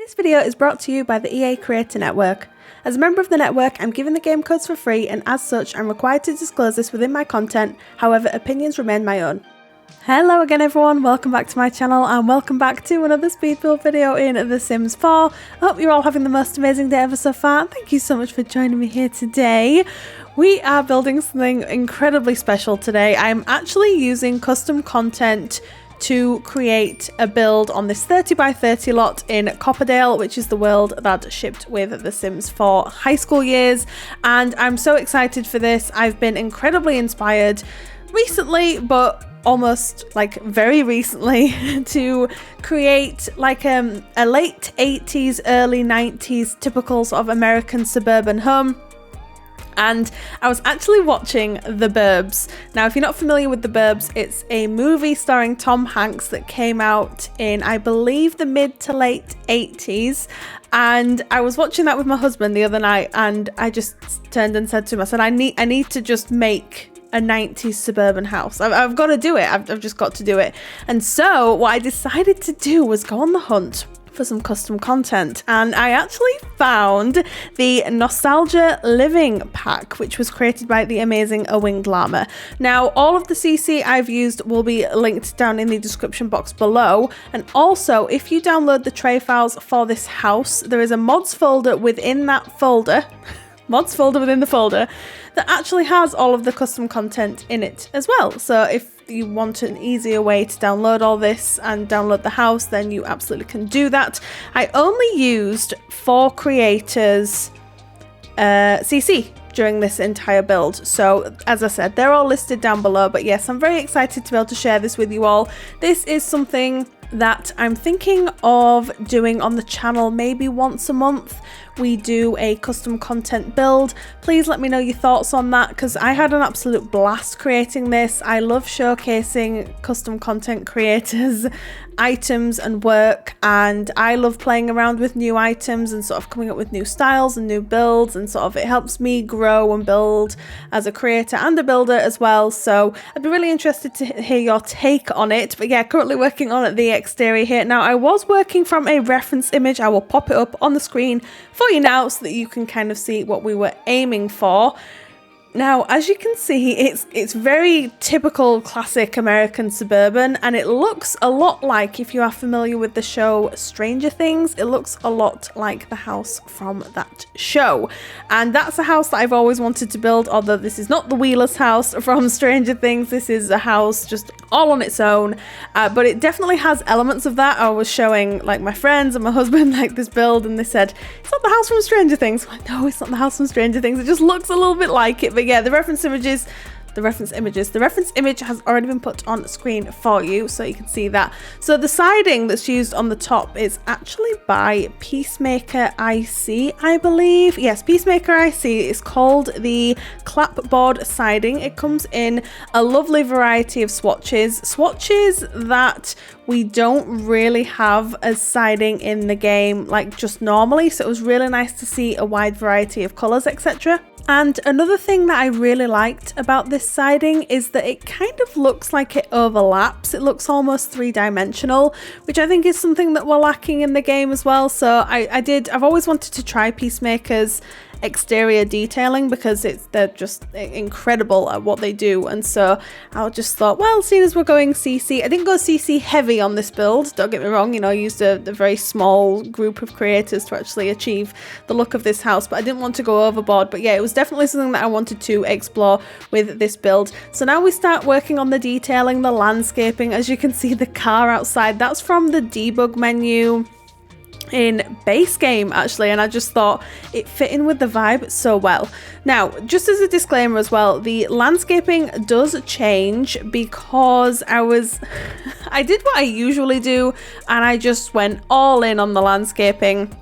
This video is brought to you by the EA Creator Network. As a member of the network, I'm given the game codes for free, and as such, I'm required to disclose this within my content. However, opinions remain my own. Hello again everyone, welcome back to my channel and welcome back to another speed build video in The Sims 4. I hope you're all having the most amazing day ever so far. Thank you so much for joining me here today. We are building something incredibly special today. I'm actually using custom content to create a build on this 30 by 30 lot in Copperdale, which is the world that shipped with The Sims 4 high school years, and I'm so excited for this. I've been incredibly inspired recently, but almost like very recently, to create like a late 80s, early 90s typical sort of American suburban home. And I was actually watching The Burbs. Now, if you're not familiar with The Burbs, it's a movie starring Tom Hanks that came out in, I believe, the mid to late 80s. And I was watching that with my husband the other night, and I just turned and said to him, I said, I need to just make a 90s suburban house. I've got to do it. I've just got to do it. And so what I decided to do was go on the hunt for some custom content, and I actually found the Nostalgia Living Pack, which was created by the amazing A Winged Llama. Now, all of the CC I've used will be linked down in the description box below, and also if you download the tray files for this house, there is a mods folder within that folder mods folder within the folder that actually has all of the custom content in it as well. So if you want an easier way to download all this and download the house, then you absolutely can do that. I only used 4 creators CC during this entire build, so as I said, they're all listed down below. But yes, I'm very excited to be able to share this with you all. This is something that I'm thinking of doing on the channel maybe once a month. We do a custom content build. Please let me know your thoughts on that, because I had an absolute blast creating this. I love showcasing custom content creators, items and work, and I love playing around with new items and sort of coming up with new styles and new builds, and sort of it helps me grow and build as a creator and a builder as well. So I'd be really interested to hear your take on it. But yeah, currently working on the exterior here. Now, I was working from a reference image. I will pop it up on the screen for you now so that you can kind of see what we were aiming for. Now, as you can see, it's very typical classic American suburban, and it looks a lot like, if you are familiar with the show Stranger Things, it looks a lot like the house from that show. And that's a house that I've always wanted to build, although this is not the Wheelers house from Stranger Things. This is a house just all on its own, but it definitely has elements of that. I was showing like my friends and my husband like this build, and they said, it's not the house from Stranger Things. I'm like, no, it's not the house from Stranger Things. It just looks a little bit like it. But yeah, the reference image has already been put on screen for you, so you can see that. So the siding that's used on the top is actually by Peacemaker IC, I believe. Yes, Peacemaker IC is called the Clapboard Siding. It comes in a lovely variety of swatches that we don't really have as siding in the game, like just normally. So it was really nice to see a wide variety of colors, etc. And another thing that I really liked about this siding is that it kind of looks like it overlaps. It looks almost three-dimensional, which I think is something that we're lacking in the game as well. So I've always wanted to try Peacemaker's exterior detailing, because they're just incredible at what they do. And so I just thought, well, seeing as we're going CC, I didn't go CC heavy on this build, don't get me wrong, you know, I used a very small group of creators to actually achieve the look of this house, but I didn't want to go overboard. But yeah, it was definitely something that I wanted to explore with this build. So now we start working on the detailing, the landscaping. As you can see, the car outside, that's from the debug menu in base game actually, and I just thought it fit in with the vibe so well. Now, just as a disclaimer as well, the landscaping does change because I did what I usually do, and I just went all in on the landscaping.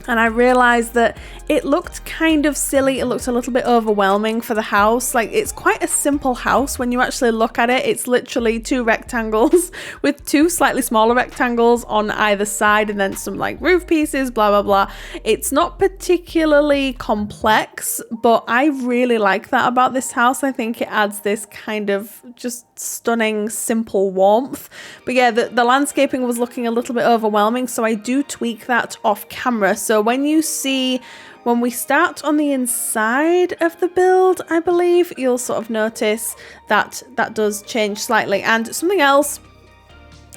And I realized that it looked kind of silly. It looked a little bit overwhelming for the house. Like, it's quite a simple house when you actually look at it. It's literally 2 rectangles with 2 slightly smaller rectangles on either side, and then some like roof pieces, blah, blah, blah. It's not particularly complex, but I really like that about this house. I think it adds this kind of just stunning, simple warmth. But yeah, the landscaping was looking a little bit overwhelming, so I do tweak that off camera. So when we start on the inside of the build, I believe, you'll sort of notice that that does change slightly. And something else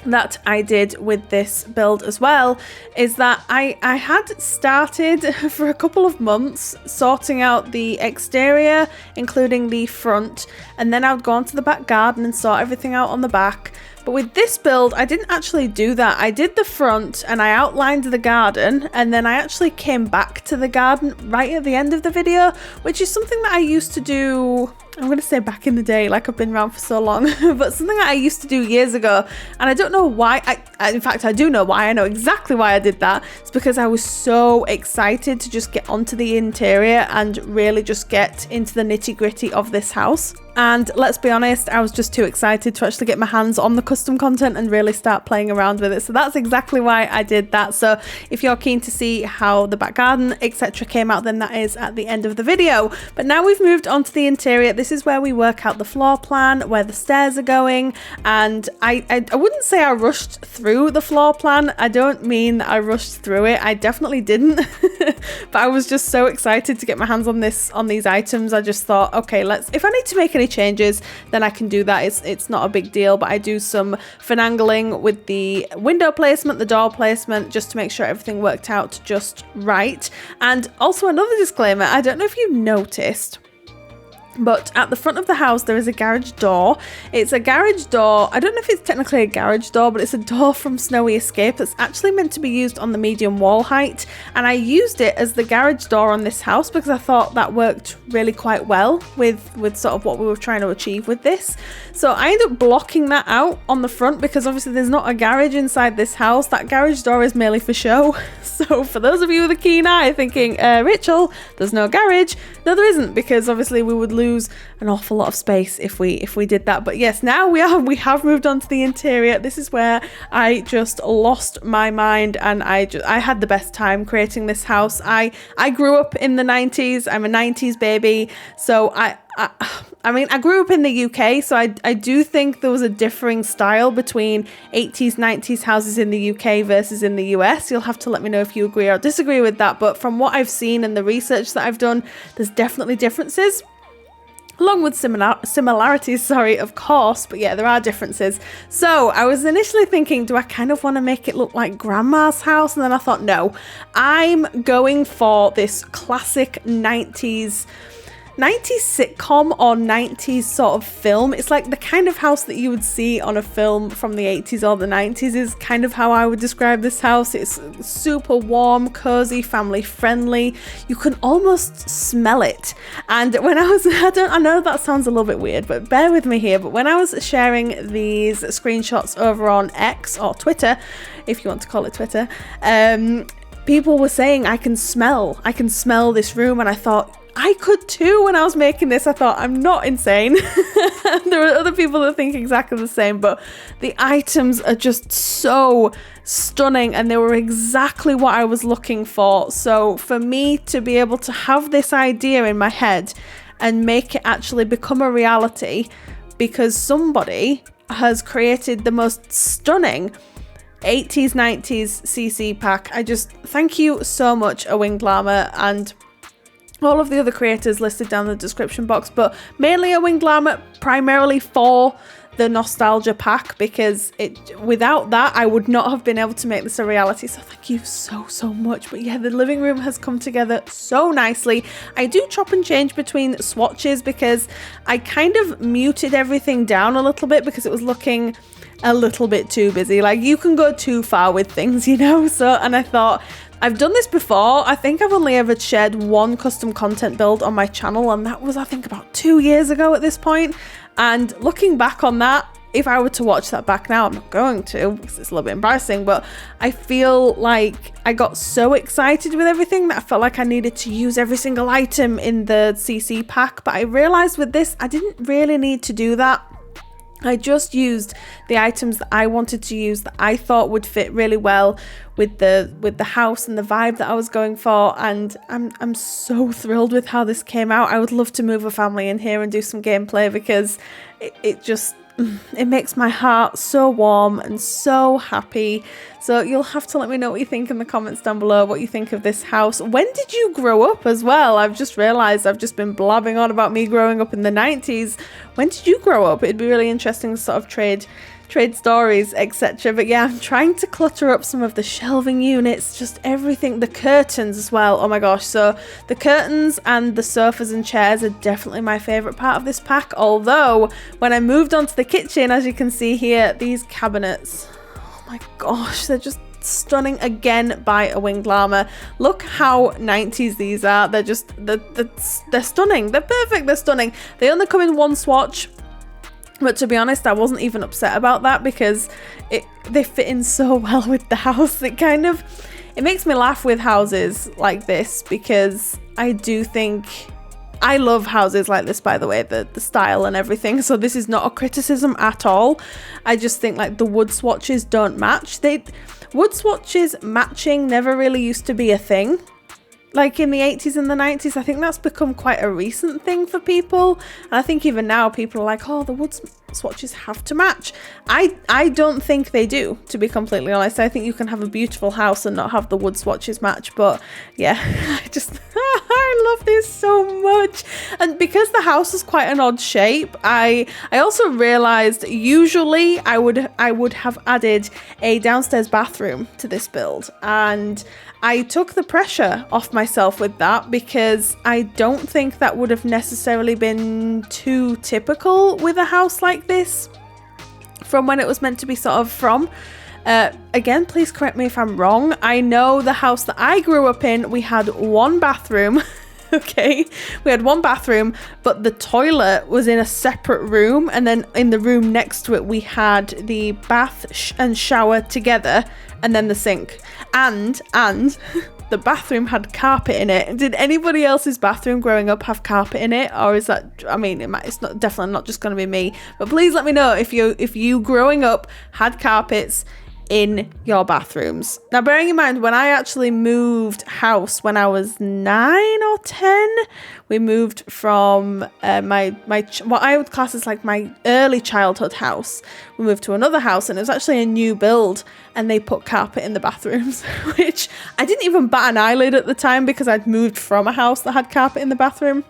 that I did with this build as well is that I had started for a couple of months sorting out the exterior, including the front, and then I would go onto the back garden and sort everything out on the back. But with this build, I didn't actually do that. I did the front and I outlined the garden, and then I actually came back to the garden right at the end of the video, which is something that I used to do, I'm going to say back in the day, like I've been around for so long, but something that I used to do years ago. And I don't know why, in fact, I do know why. I know exactly why I did that. It's because I was so excited to just get onto the interior and really just get into the nitty gritty of this house. And let's be honest, I was just too excited to actually get my hands on the custom content and really start playing around with it. So that's exactly why I did that. So if you're keen to see how the back garden, etc. came out, then that is at the end of the video. But now we've moved on to the interior. This is where we work out the floor plan, where the stairs are going. And I wouldn't say I rushed through the floor plan. I don't mean that I rushed through it. I definitely didn't. But I was just so excited to get my hands on these items. I just thought, okay, if I need to make any changes, then I can do that. It's not a big deal, but I do some finagling with the window placement, the door placement, just to make sure everything worked out just right. And also another disclaimer, I don't know if you noticed, but at the front of the house there is a garage door. It's a garage door. I don't know if it's technically a garage door, but it's a door from Snowy Escape that's actually meant to be used on the medium wall height, and I used it as the garage door on this house because I thought that worked really quite well with sort of what we were trying to achieve with this. So I ended up blocking that out on the front because obviously there's not a garage inside this house. That garage door is merely for show. So for those of you with a keen eye thinking, Rachel, there's no garage. No, there isn't, because obviously we would lose an awful lot of space if we did that. But yes, now we have moved on to the interior. This is where I just lost my mind, and I had the best time creating this house. I grew up in the 90s. I'm a 90s baby, so I mean, I grew up in the UK, so I do think there was a differing style between 80s, 90s houses in the UK versus in the US. You'll have to let me know if you agree or disagree with that, but from what I've seen and the research that I've done, there's definitely differences. Along with similarities, of course, but yeah, there are differences. So I was initially thinking, do I kind of want to make it look like Grandma's house? And then I thought, no, I'm going for this classic 90s sitcom or 90s sort of film. It's like the kind of house that you would see on a film from the 80s or the 90s is kind of how I would describe this house. It's super warm, cozy, family friendly. You can almost smell it. And when I know that sounds a little bit weird, but bear with me here. But when I was sharing these screenshots over on X or Twitter, if you want to call it Twitter, people were saying I can smell this room, and I thought, I could too when I was making this. I thought, I'm not insane. There are other people that think exactly the same, but the items are just so stunning and they were exactly what I was looking for. So for me to be able to have this idea in my head and make it actually become a reality because somebody has created the most stunning 80s, 90s CC pack. I just thank you so much, A Winged Llama, and all of the other creators listed down in the description box, but mainly A Winged Llama primarily for the nostalgia pack, because without that I would not have been able to make this a reality. So thank you so much. But yeah, the living room has come together so nicely. I do chop and change between swatches because I kind of muted everything down a little bit because it was looking a little bit too busy. Like, you can go too far with things, you know. So, and I thought, I've done this before. I think I've only ever shared one custom content build on my channel, and that was, I think, about 2 years ago at this point. And looking back on that, if I were to watch that back now, I'm not going to because it's a little bit embarrassing, but I feel like I got so excited with everything that I felt like I needed to use every single item in the CC pack. But I realized with this, I didn't really need to do that. I just used the items that I wanted to use that I thought would fit really well with the house and the vibe that I was going for, and I'm so thrilled with how this came out. I would love to move a family in here and do some gameplay because it just it makes my heart so warm and so happy. So you'll have to let me know what you think in the comments down below, what you think of this house. When did you grow up as well? I've just realised I've just been blabbing on about me growing up in the 90s. When did you grow up? It'd be really interesting to sort of trade stories, etc. But yeah, I'm trying to clutter up some of the shelving units, just everything, the curtains as well. Oh my gosh, so the curtains and the sofas and chairs are definitely my favourite part of this pack, although when I moved on to the kitchen, as you can see here, these cabinets, oh my gosh, they're just stunning again by a winged llama. Look how 90s these are. They're just they're stunning, they're perfect, they're stunning. They only come in one swatch, but to be honest, I wasn't even upset about that because they fit in so well with the house. It makes me laugh with houses like this because I do think, I love houses like this, by the way, the style and everything. So this is not a criticism at all. I just think like the wood swatches don't match. Wood swatches matching never really used to be a thing. Like in the 80s and the 90s, I think that's become quite a recent thing for people. And I think even now people are like, oh, the wood swatches have to match. I don't think they do, to be completely honest. I think you can have a beautiful house and not have the wood swatches match. But yeah, I love this so much. And because the house is quite an odd shape, I also realized usually I would have added a downstairs bathroom to this build, and I took the pressure off myself with that because I don't think that would have necessarily been too typical with a house like this from when it was meant to be sort of from. Again, please correct me if I'm wrong. I know the house that I grew up in, we had one bathroom. Okay, we had one bathroom, but the toilet was in a separate room, and then in the room next to it we had the bath and shower together, and then the sink, and the bathroom had carpet in it. Did anybody else's bathroom growing up have carpet in it, or is that, I mean, it's not, definitely not just going to be me, but please let me know if you growing up had carpets in your bathrooms. Now, bearing in mind, when I actually moved house when I was 9 or 10, we moved from what I would class as like my early childhood house. We moved to another house, and it was actually a new build, and they put carpet in the bathrooms, which I didn't even bat an eyelid at the time because I'd moved from a house that had carpet in the bathroom.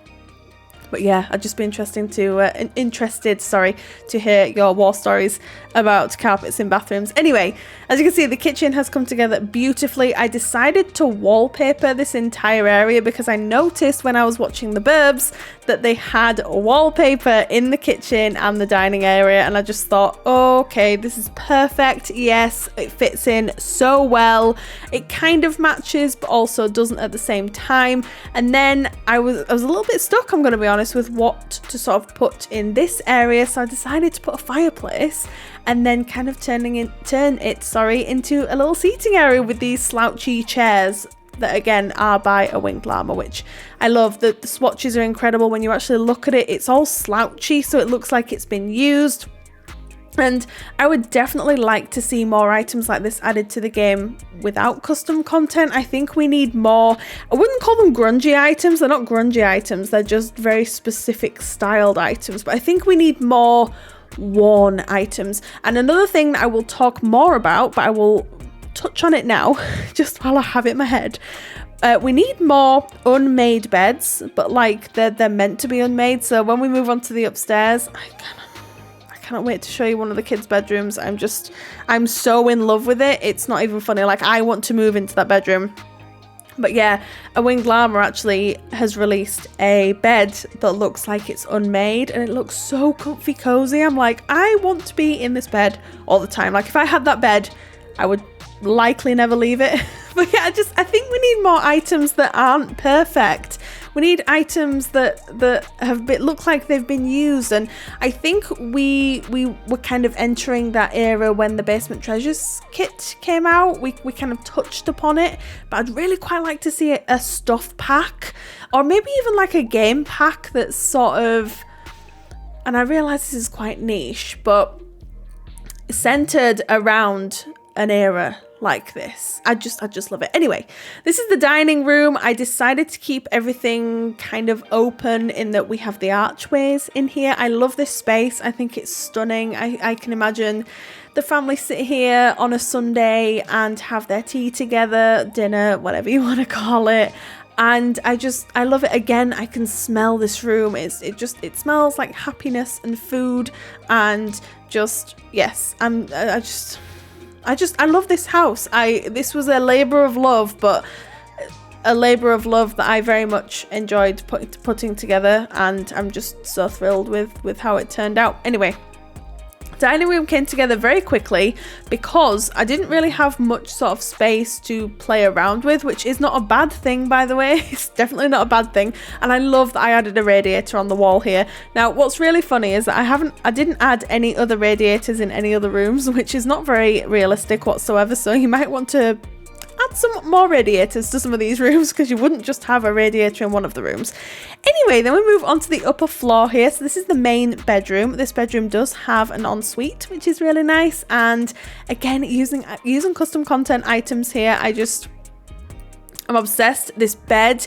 But yeah, I'd just be interested to hear your war stories about carpets in bathrooms. Anyway, as you can see, the kitchen has come together beautifully. I decided to wallpaper this entire area because I noticed when I was watching the Burbs that they had wallpaper in the kitchen and the dining area, and I just thought, oh, okay, this is perfect. Yes, it fits in so well. It kind of matches, but also doesn't at the same time. And then I was a little bit stuck, I'm going to be honest, with what to sort of put in this area, so I decided to put a fireplace and then kind of turn it into a little seating area with these slouchy chairs that again are by a winged llama, which I love. The swatches are incredible. When you actually look at it, it's all slouchy, so it looks like it's been used. And I would definitely like to see more items like this added to the game without custom content. I think we need more. I wouldn't call them grungy items. They're not grungy items. They're just very specific styled items. But I think we need more worn items. And another thing that I will talk more about, but I will touch on it now, just while I have it in my head. We need more unmade beds, but like they're meant to be unmade. So when we move on to the upstairs, I cannot wait to show you one of the kids' bedrooms. I'm so in love with it. It's not even funny. Like, I want to move into that bedroom. But yeah, a winged llama actually has released a bed that looks like it's unmade, and it looks so comfy cozy. I'm like, I want to be in this bed all the time. Like, if I had that bed, I would likely never leave it. But yeah, I think we need more items that aren't perfect. We need items that look like they've been used, and I think we were kind of entering that era when the Basement Treasures kit came out. We kind of touched upon it, but I'd really quite like to see a stuff pack, or maybe even like a game pack that's sort of, and I realise this is quite niche, but centered around an era like this. I just love it. Anyway, this is the dining room. I decided to keep everything kind of open in that we have the archways in here. I love this space. I think it's stunning. I can imagine the family sit here on a Sunday and have their tea together, dinner, whatever you want to call it. And I love it. Again, I can smell this room. It smells like happiness and food, and just, yes, I love this house. This was a labor of love, but a labor of love that I very much enjoyed putting together, and I'm just so thrilled with how it turned out. Anyway, dining room came together very quickly because I didn't really have much sort of space to play around with, which is not a bad thing, by the way. It's definitely not a bad thing. And I love that I added a radiator on the wall here. Now, what's really funny is that I didn't add any other radiators in any other rooms, which is not very realistic whatsoever. So you might want to add some more radiators to some of these rooms, because you wouldn't just have a radiator in one of the rooms. Anyway, then we move on to the upper floor here. So this is the main bedroom. This bedroom does have an ensuite, which is really nice. And again, using custom content items here, I'm obsessed. This bed,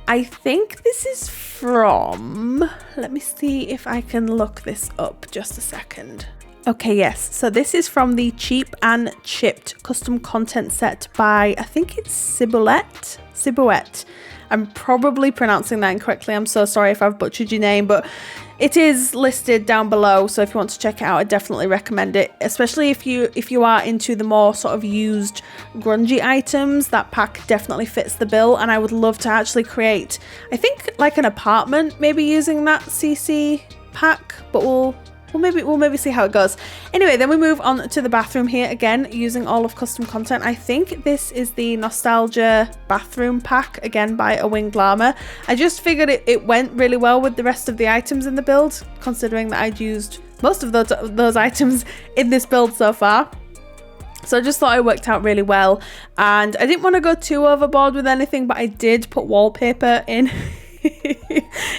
I think this is from, let me see if I can look this up just a second. Okay, yes, so this is from the Cheap and Chipped custom content set by, I think it's Suburban. I'm probably pronouncing that incorrectly. I'm so sorry if I've butchered your name, but it is listed down below. So if you want to check it out, I definitely recommend it, especially if you are into the more sort of used grungy items. That pack definitely fits the bill, and I would love to actually create, I think, like an apartment, maybe using that CC pack, but we'll maybe see how it goes. Anyway, then we move on to the bathroom here, again using all of custom content. I think this is the Nostalgia bathroom pack, again by A Winged Llama. I just figured it went really well with the rest of the items in the build, considering that I'd used most of those items in this build so far. So I just thought it worked out really well, and I didn't want to go too overboard with anything, but I did put wallpaper in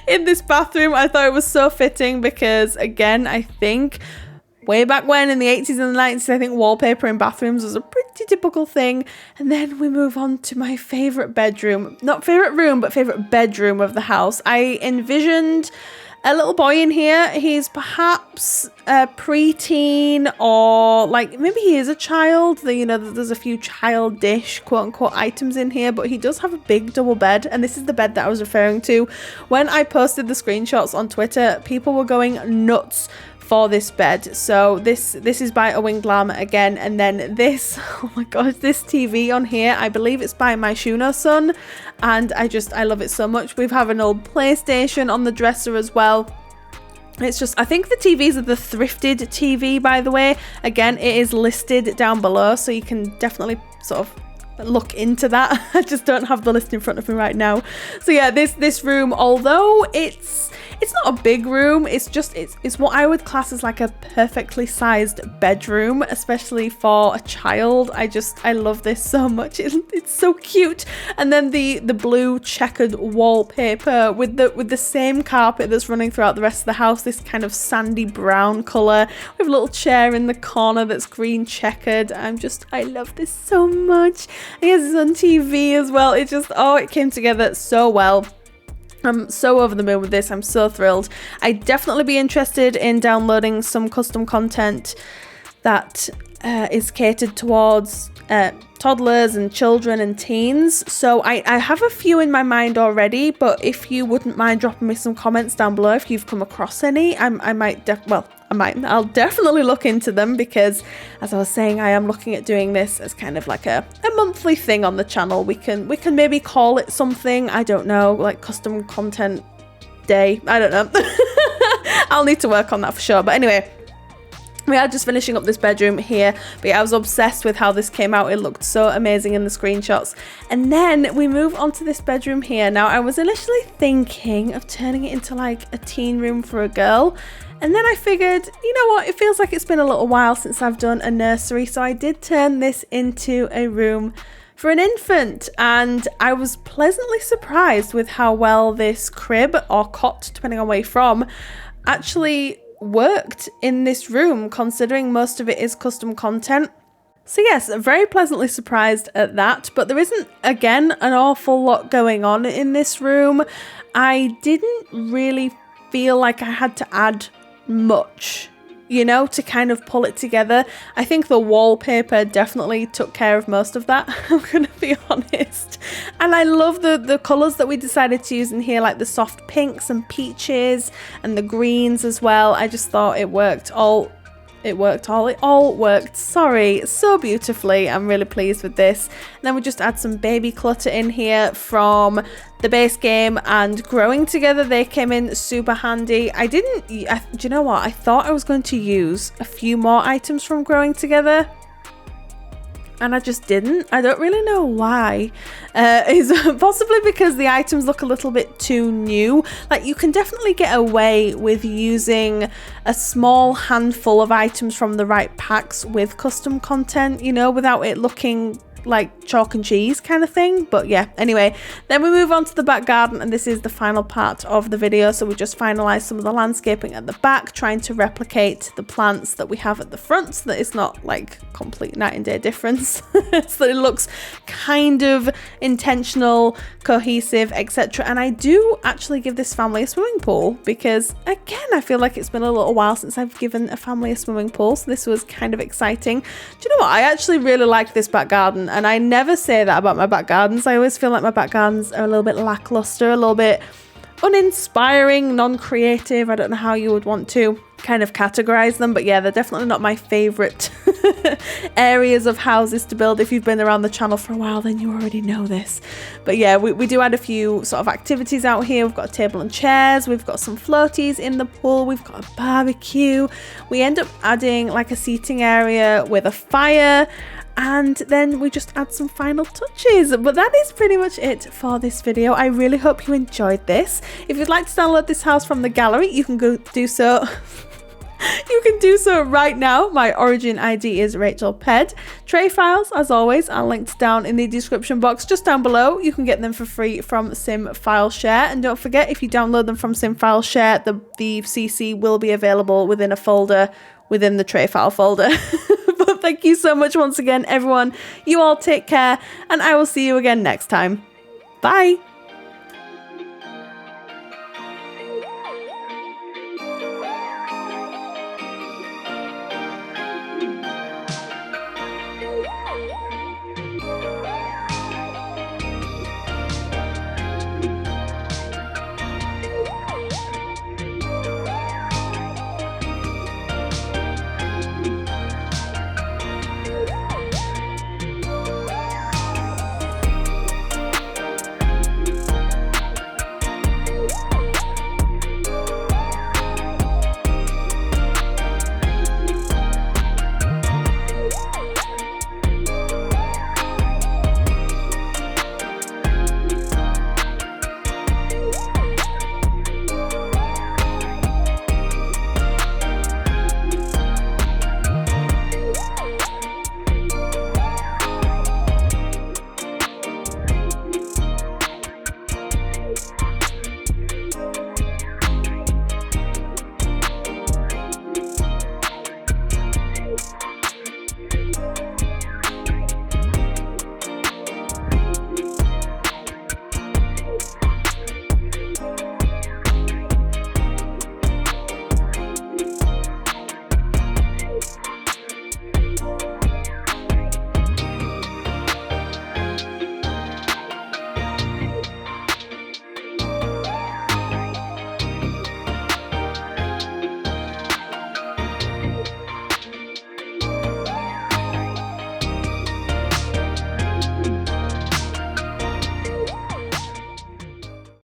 in this bathroom. I thought it was so fitting because, again, I think way back when in the 80s and the 90s, I think wallpaper in bathrooms was a pretty typical thing. And then we move on to my favorite bedroom, not favorite room, but favorite bedroom of the house. I envisioned a little boy in here. He's perhaps a preteen, or like maybe he is a child. There's a few childish quote unquote items in here, but he does have a big double bed, and this is the bed that I was referring to when I posted the screenshots on Twitter. People were going nuts for this bed. So this is by A Winged Llama again, and then this, oh my god, this TV on here, I believe it's by my Sona son, and I love it so much. We have an old PlayStation on the dresser as well. It's just, I think the TVs are the Thrifted TV, by the way. Again, it is listed down below, so you can definitely sort of look into that. I just don't have the list in front of me right now. So yeah, this room, although it's not a big room, it's what I would class as like a perfectly sized bedroom, especially for a child. I love this so much. It's so cute. And then the blue checkered wallpaper with the same carpet that's running throughout the rest of the house, this kind of sandy brown color with a little chair in the corner that's green checkered. I love this so much. I guess it's on TV as well. It came together so well. I'm so over the moon with this. I'm so thrilled. I'd definitely be interested in downloading some custom content that is catered towards toddlers and children and teens. So I have a few in my mind already, but if you wouldn't mind dropping me some comments down below if you've come across any, I'll definitely look into them, because as I was saying, I am looking at doing this as kind of like a monthly thing on the channel. We can maybe call it something, I don't know, like custom content day. I don't know. I'll need to work on that for sure. But anyway, we are just finishing up this bedroom here, but yeah, I was obsessed with how this came out. It looked so amazing in the screenshots. And then we move on to this bedroom here. Now, I was initially thinking of turning it into like a teen room for a girl, and then I figured, you know what, it feels like it's been a little while since I've done a nursery, so I did turn this into a room for an infant, and I was pleasantly surprised with how well this crib, or cot, depending on where you're from, actually worked in this room, considering most of it is custom content. So yes, very pleasantly surprised at that, but there isn't, again, an awful lot going on in this room. I didn't really feel like I had to add much, you know, to kind of pull it together. I think the wallpaper definitely took care of most of that, I'm gonna be honest. And I love the colours that we decided to use in here, like the soft pinks and peaches and the greens as well. I just thought it all worked, sorry, so beautifully. I'm really pleased with this. And then we just add some baby clutter in here from the base game and Growing Together. They came in super handy. Do you know what? I thought I was going to use a few more items from Growing Together, and I just didn't. I don't really know why. It's possibly because the items look a little bit too new. Like, you can definitely get away with using a small handful of items from the right packs with custom content, you know, without it looking like chalk and cheese kind of thing. But yeah, anyway, then we move on to the back garden, and this is the final part of the video. So we just finalized some of the landscaping at the back, trying to replicate the plants that we have at the front so that it's not like complete night and day difference. So that it looks kind of intentional, cohesive, etc. And I do actually give this family a swimming pool because, again, I feel like it's been a little while since I've given a family a swimming pool, so this was kind of exciting. Do you know what? I actually really like this back garden. And I never say that about my back gardens. I always feel like my back gardens are a little bit lackluster, a little bit uninspiring, non-creative. I don't know how you would want to kind of categorize them, but yeah, they're definitely not my favorite areas of houses to build. If you've been around the channel for a while, then you already know this. But yeah, we do add a few sort of activities out here. We've got a table and chairs, we've got some floaties in the pool, we've got a barbecue. We end up adding like a seating area with a fire, and then we just add some final touches. But that is pretty much it for this video. I really hope you enjoyed this. If you'd like to download this house from the gallery, you can go do so. You can do so right now. My origin ID is RachelPedd. Tray files, as always, are linked down in the description box just down below. You can get them for free from Sim File Share. And don't forget, if you download them from Sim File Share, the CC will be available within a folder within the tray file folder. But thank you so much once again, everyone. You all take care, and I will see you again next time. Bye.